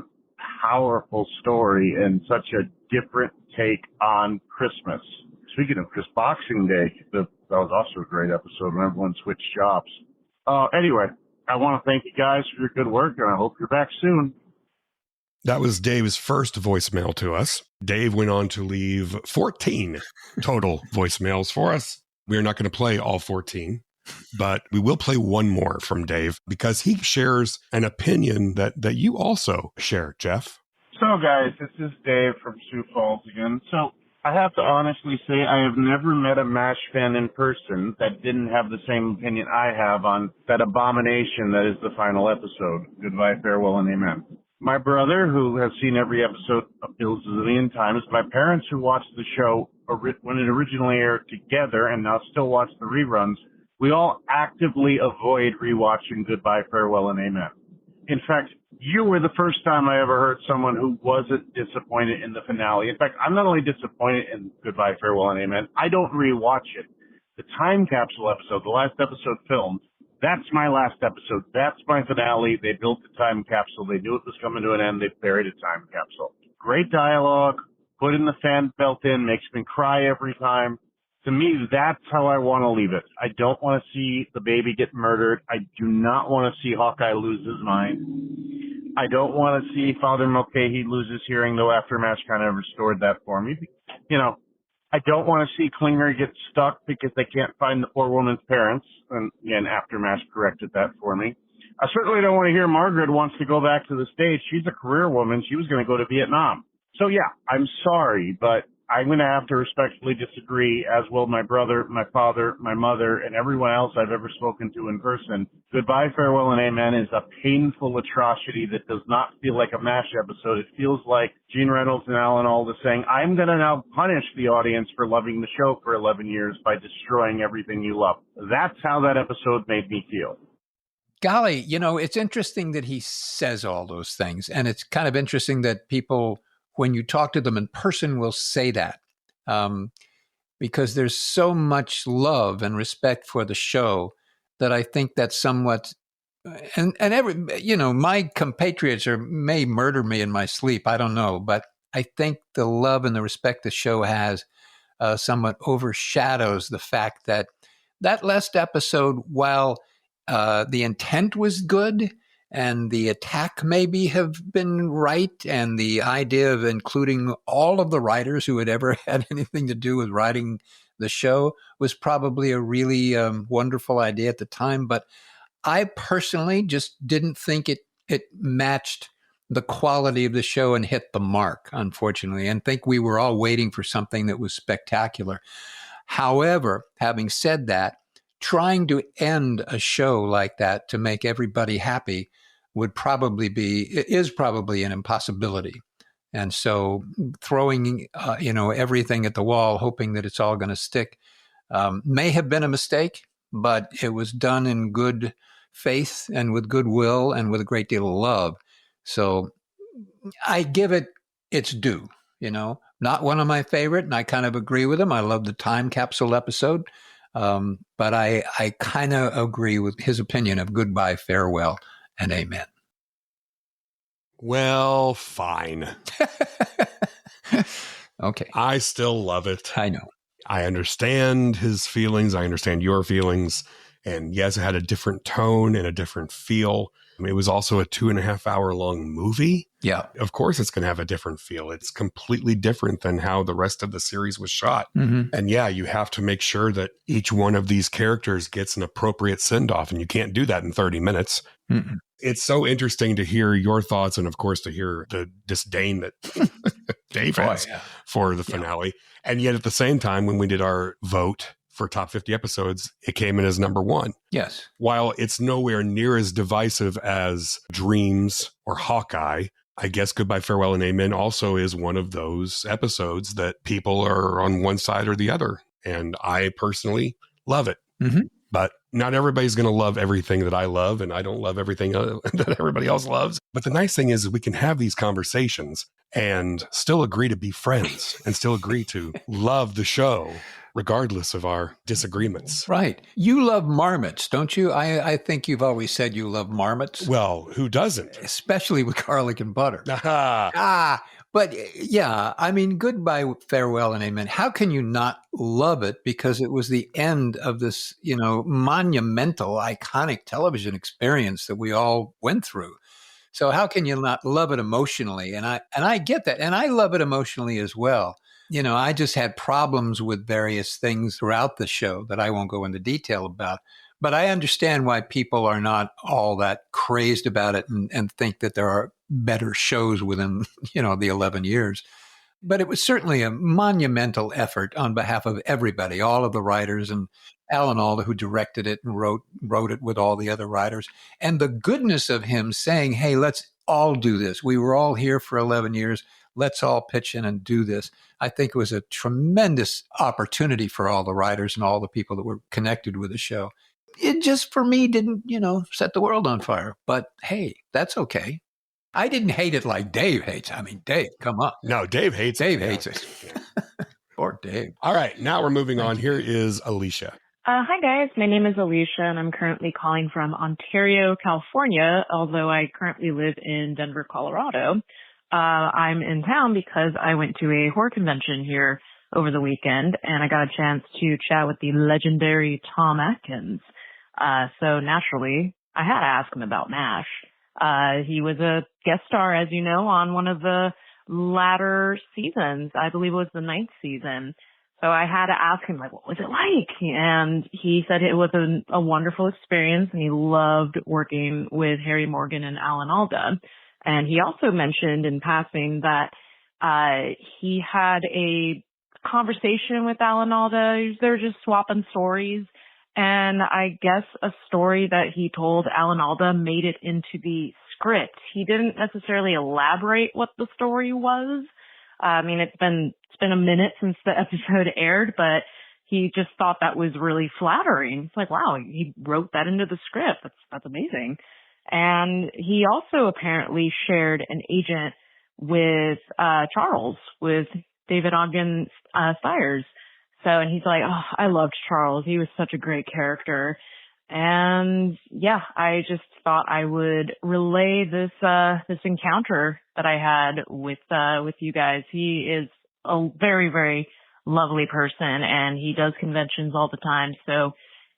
powerful story and such a different take on Christmas. Speaking of Boxing Day, that was also a great episode when everyone switched jobs. Anyway, I want to thank you guys for your good work, and I hope you're back soon. That was Dave's first voicemail to us. Dave went on to leave 14 total voicemails for us. We're not going to play all 14, but we will play one more from Dave because he shares an opinion that you also share, Jeff. So, guys, this is Dave from Sioux Falls again. So, I have to honestly say I have never met a MASH fan in person that didn't have the same opinion I have on that abomination that is the final episode. Goodbye, farewell, and amen. My brother, who has seen every episode a zillion times, my parents who watched the show when it originally aired together and now still watch the reruns, we all actively avoid rewatching Goodbye, Farewell, and Amen. In fact, you were the first time I ever heard someone who wasn't disappointed in the finale. In fact, I'm not only disappointed in Goodbye, Farewell, and Amen, I don't rewatch it. The time capsule episode, the last episode filmed, that's my last episode. That's my finale. They built the time capsule. They knew it was coming to an end. They buried a time capsule. Great dialogue. Putting the fan belt in makes me cry every time. To me, that's how I want to leave it. I don't want to see the baby get murdered. I do not want to see Hawkeye lose his mind. I don't want to see Father Mulcahy lose his hearing, though Aftermath kind of restored that for me. I don't want to see Klinger get stuck because they can't find the poor woman's parents. And again, Aftermath corrected that for me. I certainly don't want to hear Margaret wants to go back to the States. She's a career woman. She was going to go to Vietnam. So yeah, I'm sorry, but I'm going to have to respectfully disagree, as will my brother, my father, my mother, and everyone else I've ever spoken to in person. Goodbye, Farewell, and Amen is a painful atrocity that does not feel like a MASH episode. It feels like Gene Reynolds and Alan Alda saying, I'm going to now punish the audience for loving the show for 11 years by destroying everything you love. That's how that episode made me feel. Golly, it's interesting that he says all those things. And it's kind of interesting that people, when you talk to them in person, will say that, because there's so much love and respect for the show that I think that's somewhat, and my compatriots may murder me in my sleep. I don't know, but I think the love and the respect the show has somewhat overshadows the fact that last episode, while the intent was good, and the attack maybe have been right, and the idea of including all of the writers who had ever had anything to do with writing the show was probably a really wonderful idea at the time. But I personally just didn't think it matched the quality of the show and hit the mark, unfortunately, and think we were all waiting for something that was spectacular. However, having said that, trying to end a show like that to make everybody happy is probably an impossibility. And so throwing, everything at the wall, hoping that it's all going to stick, may have been a mistake, but it was done in good faith and with goodwill and with a great deal of love. So I give it its due, not one of my favorite. And I kind of agree with him. I love the time capsule episode. But I kind of agree with his opinion of goodbye, farewell, and amen. Well, fine. Okay. I still love it. I know. I understand his feelings. I understand your feelings. And yes, it had a different tone and a different feel. It was also a 2.5 hour long movie. Yeah. Of course, it's going to have a different feel. It's completely different than how the rest of the series was shot. Mm-hmm. And yeah, you have to make sure that each one of these characters gets an appropriate send off. And you can't do that in 30 minutes. Mm-mm. It's so interesting to hear your thoughts and, of course, to hear the disdain that Dave has for the finale. Yeah. And yet at the same time, when we did our vote for top 50 episodes, it came in as number 1. Yes. While it's nowhere near as divisive as Dreams or Hawkeye, I guess Goodbye, Farewell, and Amen also is one of those episodes that people are on one side or the other. And I personally love it. Mm-hmm. But not everybody's going to love everything that I love, and I don't love everything that everybody else loves. But the nice thing is we can have these conversations and still agree to be friends and still agree to love the show regardless of our disagreements. Right. You love marmots, don't you? I think you've always said you love marmots. Well, who doesn't? Especially with garlic and butter. Aha. But yeah, I mean, Goodbye, Farewell, and Amen. How can you not love it? Because it was the end of this, monumental, iconic television experience that we all went through. So how can you not love it emotionally? And I get that. And I love it emotionally as well. I just had problems with various things throughout the show that I won't go into detail about. But I understand why people are not all that crazed about it and think that there are better shows within, the 11 years. But it was certainly a monumental effort on behalf of everybody, all of the writers, and Alan Alda, who directed it and wrote it with all the other writers. And the goodness of him saying, hey, let's all do this. We were all here for 11 years. Let's all pitch in and do this. I think it was a tremendous opportunity for all the writers and all the people that were connected with the show. It just, for me, didn't, set the world on fire. But hey, that's okay. I didn't hate it like Dave hates. I mean, Dave, come on. No, Dave hates it. Dave hates it. Poor Dave. All right, now we're moving on. Here is Alicia. Hi, guys. My name is Alicia, and I'm currently calling from Ontario, California, although I currently live in Denver, Colorado. I'm in town because I went to a horror convention here over the weekend, and I got a chance to chat with the legendary Tom Atkins. So naturally, I had to ask him about MASH. He was a guest star, as you know, on one of the latter seasons. I believe it was the 9th season. So I had to ask him, what was it like? And he said it was a wonderful experience, and he loved working with Harry Morgan and Alan Alda. And he also mentioned in passing that he had a conversation with Alan Alda. They were just swapping stories. And I guess a story that he told Alan Alda made it into the script. He didn't necessarily elaborate what the story was. I mean, it's been a minute since the episode aired, but he just thought that was really flattering. It's like, wow, he wrote that into the script. That's amazing. And he also apparently shared an agent with Charles, with David Ogden Stiers. So, and he's like, oh, I loved Charles. He was such a great character. And yeah, I just thought I would relay this encounter that I had with you guys. He is a very, very lovely person, and he does conventions all the time. So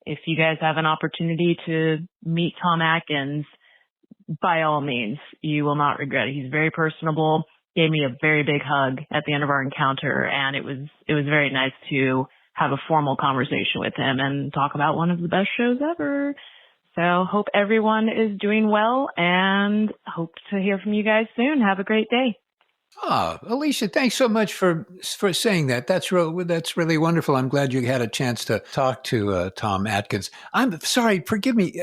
if you guys have an opportunity to meet Tom Atkins, by all means, you will not regret it. He's very personable. Gave me a very big hug at the end of our encounter, and it was very nice to have a formal conversation with him and talk about one of the best shows ever. So hope everyone is doing well and hope to hear from you guys soon. Have a great day. Oh, Alicia, thanks so much for saying that. That's really wonderful. I'm glad you had a chance to talk to Tom Atkins. I'm sorry, forgive me.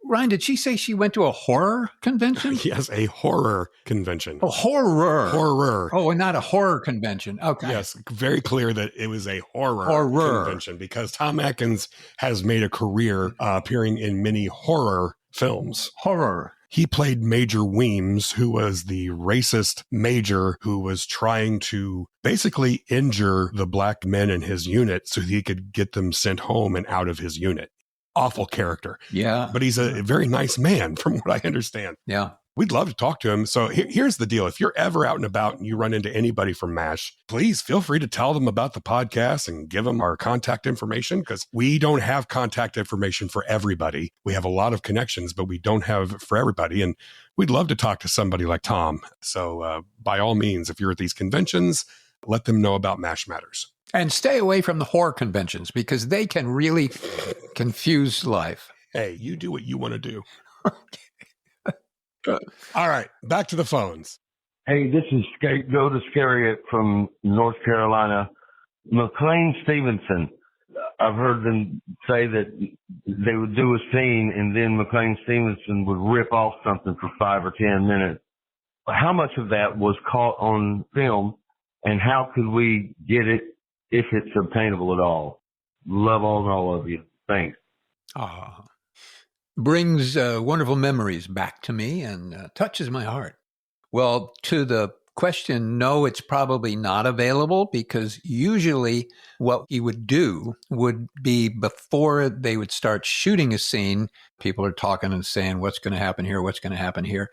Ryan, did she say she went to a horror convention? Yes, a horror convention. Oh, horror. Horror. Oh, and not a horror convention. Okay. Yes, very clear that it was a horror convention because Tom Atkins has made a career appearing in many horror films. Horror. He played Major Weems, who was the racist major who was trying to basically injure the black men in his unit so he could get them sent home and out of his unit. Awful character. Yeah. But he's a very nice man, from what I understand. Yeah. We'd love to talk to him. So here's the deal. If you're ever out and about and you run into anybody from MASH, please feel free to tell them about the podcast and give them our contact information because we don't have contact information for everybody. We have a lot of connections, but we don't have it for everybody. And we'd love to talk to somebody like Tom. So by all means, if you're at these conventions, let them know about MASH Matters. And stay away from the horror conventions because they can really confuse life. Hey, you do what you want to do. All right, back to the phones. Hey, this is Scapegoat Iscariot from North Carolina. Mclean Stevenson. I've heard them say that they would do a scene and then Mclean Stevenson would rip off something for 5 or 10 minutes. How much of that was caught on film and how could we get it if it's obtainable at all? Love all of you. Thanks. Brings wonderful memories back to me and touches my heart. Well, to the question, no, it's probably not available because usually what he would do would be before they would start shooting a scene, people are talking and saying, what's going to happen here? What's going to happen here?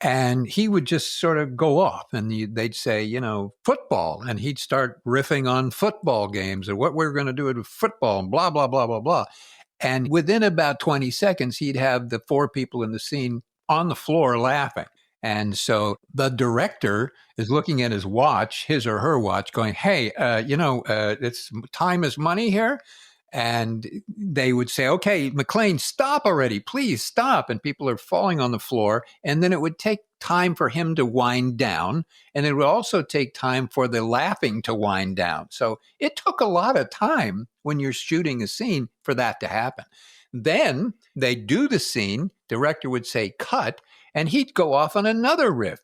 And he would just sort of go off and they'd say, football. And he'd start riffing on football games and what we're going to do with football and blah, blah, blah, blah, blah. And within about 20 seconds, he'd have the 4 people in the scene on the floor laughing. And so the director is looking at his watch, his or her watch, going, hey, it's time is money here. And they would say, okay, McLean, stop already, please stop. And people are falling on the floor. And then it would take time for him to wind down. And it would also take time for the laughing to wind down. So it took a lot of time when you're shooting a scene for that to happen. Then they do the scene, director would say, cut, and he'd go off on another riff.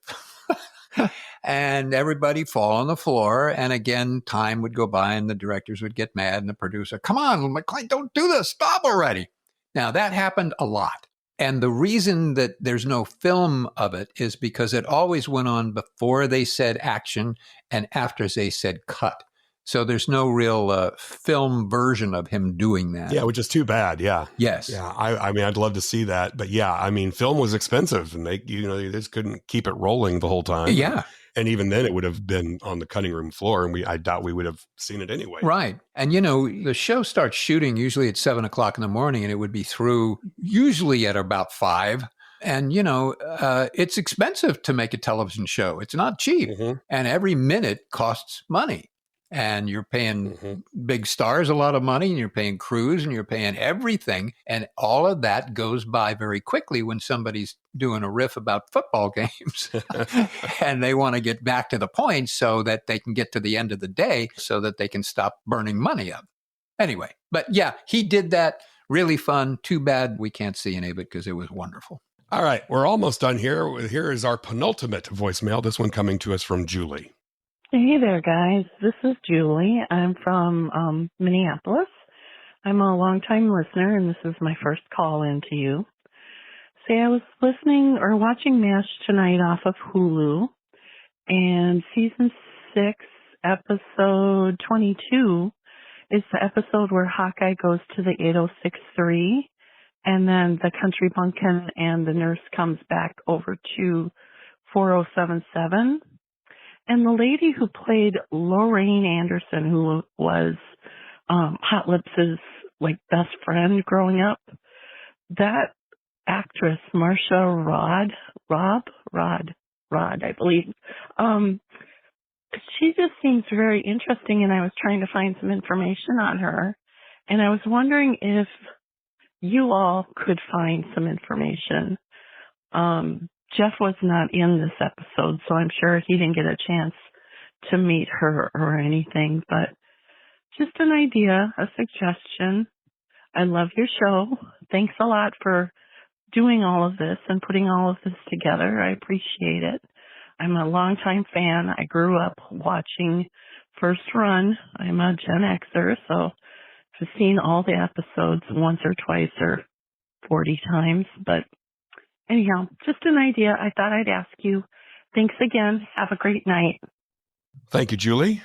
And everybody fall on the floor. And again, time would go by and the directors would get mad and the producer, come on, McLean, don't do this. Stop already. Now that happened a lot. And the reason that there's no film of it is because it always went on before they said action and after they said cut. So there's no real film version of him doing that. Yeah, which is too bad. Yeah. Yes. Yeah. I mean, I'd love to see that. But yeah, I mean, film was expensive and they just couldn't keep it rolling the whole time. Yeah. And even then it would have been on the cutting room floor and I doubt we would have seen it anyway. Right. And, the show starts shooting usually at 7:00 in the morning and it would be through usually at about 5. And, it's expensive to make a television show. It's not cheap. Mm-hmm. And every minute costs money. And you're paying big stars a lot of money, and you're paying crews, and you're paying everything. And all of that goes by very quickly when somebody's doing a riff about football games. And they want to get back to the point so that they can get to the end of the day so that they can stop burning money up. Anyway, but yeah, he did that. Really fun. Too bad we can't see any of it because it was wonderful. All right, we're almost done here. Here is our penultimate voicemail, this one coming to us from Julie. Hey there, guys. This is Julie. I'm from Minneapolis. I'm a longtime listener, and this is my first call in to you. Say, I was listening or watching MASH tonight off of Hulu, and season 6, episode 22 is the episode where Hawkeye goes to the 8063, and then the country bumpkin and the nurse comes back over to 4077. And the lady who played Lorraine Anderson, who was Hot Lips' best friend growing up, that actress, Marsha Rod, I believe, she just seems very interesting, and I was trying to find some information on her. And I was wondering if you all could find some information. Jeff was not in this episode, so I'm sure he didn't get a chance to meet her or anything, but just an idea, a suggestion. I love your show. Thanks a lot for doing all of this and putting all of this together. I appreciate it. I'm a longtime fan. I grew up watching First Run. I'm a Gen Xer, so I've seen all the episodes once or twice or 40 times. But anyhow, just an idea. I thought I'd ask you. Thanks again. Have a great night. Thank you, Julie.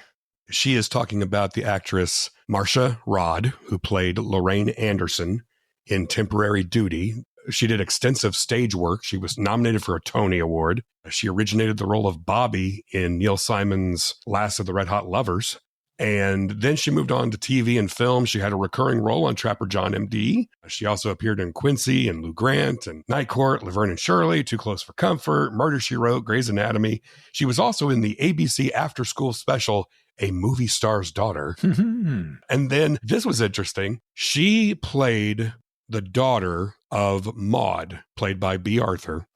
She is talking about the actress Marcia Rod, who played Lorraine Anderson in Temporary Duty. She did extensive stage work. She was nominated for a Tony Award. She originated the role of Bobby in Neil Simon's Last of the Red Hot Lovers. And then she moved on to TV and film. She had a recurring role on Trapper John MD. She also appeared in Quincy and Lou Grant and Night Court, Laverne and Shirley, Too Close for Comfort, Murder, She Wrote, Grey's Anatomy. She was also in the ABC After School special, A Movie Star's Daughter. And then this was interesting. She played the daughter of Maude, played by B. Arthur,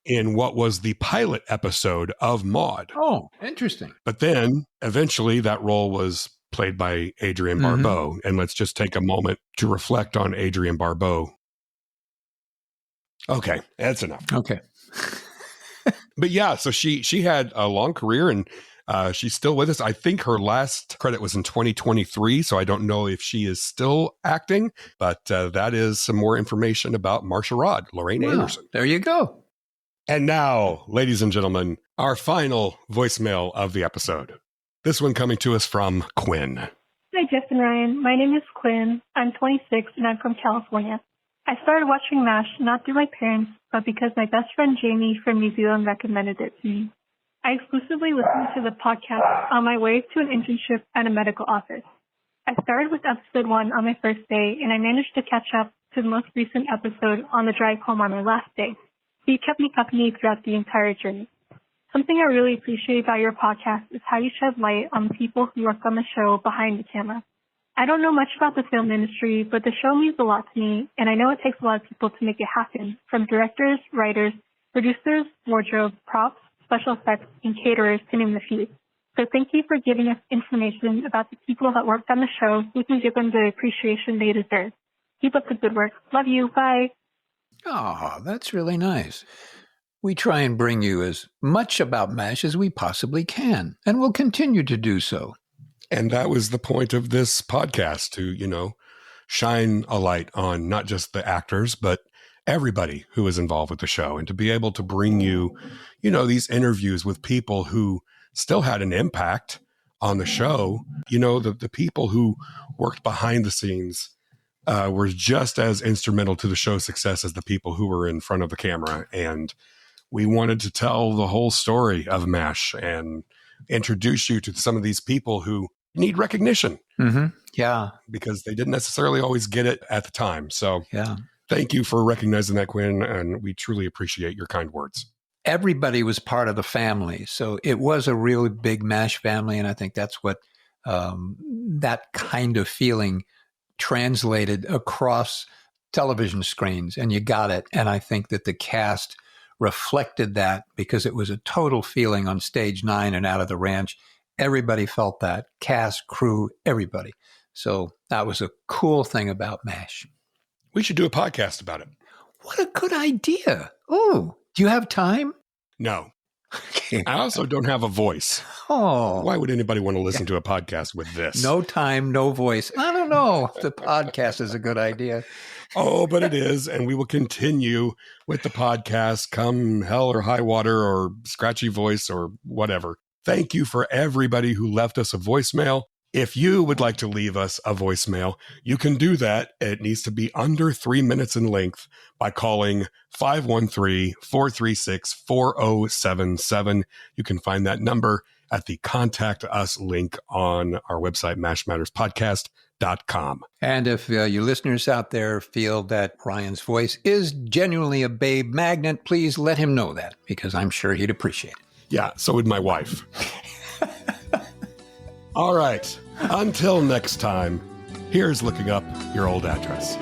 in what was the pilot episode of Maude. Oh, interesting. But then eventually that role was played by Adrienne Barbeau. And let's just take a moment to reflect on Adrienne Barbeau. Okay, that's enough. Okay. But yeah, so she had a long career, and she's still with us. I think her last credit was in 2023, so I don't know if she is still acting, but that is some more information about Marcia Rod, Lorraine Anderson. There you go. And now, ladies and gentlemen, our final voicemail of the episode. This one coming to us from Quinn. Hi, Jeff and Ryan. My name is Quinn. I'm 26, and I'm from California. I started watching MASH not through my parents, but because my best friend Jamie from New Zealand recommended it to me. I exclusively listened to the podcast on my way to an internship at a medical office. I started with episode 1 on my first day, and I managed to catch up to the most recent episode on the drive home on my last day. So you kept me company throughout the entire journey. Something I really appreciate about your podcast is how you shed light on the people who work on the show behind the camera. I don't know much about the film industry, but the show means a lot to me, and I know it takes a lot of people to make it happen, from directors, writers, producers, wardrobe, props, special effects, and caterers, to name a few. So thank you for giving us information about the people that worked on the show. We can give them the appreciation they deserve. Keep up the good work. Love you. Bye. Oh, that's really nice. We try and bring you as much about MASH as we possibly can, and we'll continue to do so. And that was the point of this podcast, to, shine a light on not just the actors, but everybody who is involved with the show, and to be able to bring you, these interviews with people who still had an impact on the show. The people who worked behind the scenes were just as instrumental to the show's success as the people who were in front of the camera. And we wanted to tell the whole story of MASH and introduce you to some of these people who need recognition. Yeah. Because they didn't necessarily always get it at the time. So yeah. Thank you for recognizing that, Quinn, and we truly appreciate your kind words. Everybody was part of the family. So it was a really big MASH family, and I think that's what that kind of feeling translated across television screens, and you got it. And I think that the cast reflected that, because it was a total feeling on stage 9 and out of the ranch. Everybody felt that. Cast, crew, everybody. So that was a cool thing about MASH. We should do a podcast about it. What a good idea. Oh, do you have time? No. I also don't have a voice. Oh. Why would anybody want to listen to a podcast with this? No time, no voice. I don't know if the podcast is a good idea. Oh, but it is. And we will continue with the podcast, come hell or high water or scratchy voice or whatever. Thank you for everybody who left us a voicemail. If you would like to leave us a voicemail, you can do that. It needs to be under 3 minutes in length by calling 513-436-4077. You can find that number at the Contact Us link on our website, mashmatterspodcast.com. And if you listeners out there feel that Ryan's voice is genuinely a babe magnet, please let him know that, because I'm sure he'd appreciate it. Yeah, so would my wife. All right. Until next time, here's looking up your old address.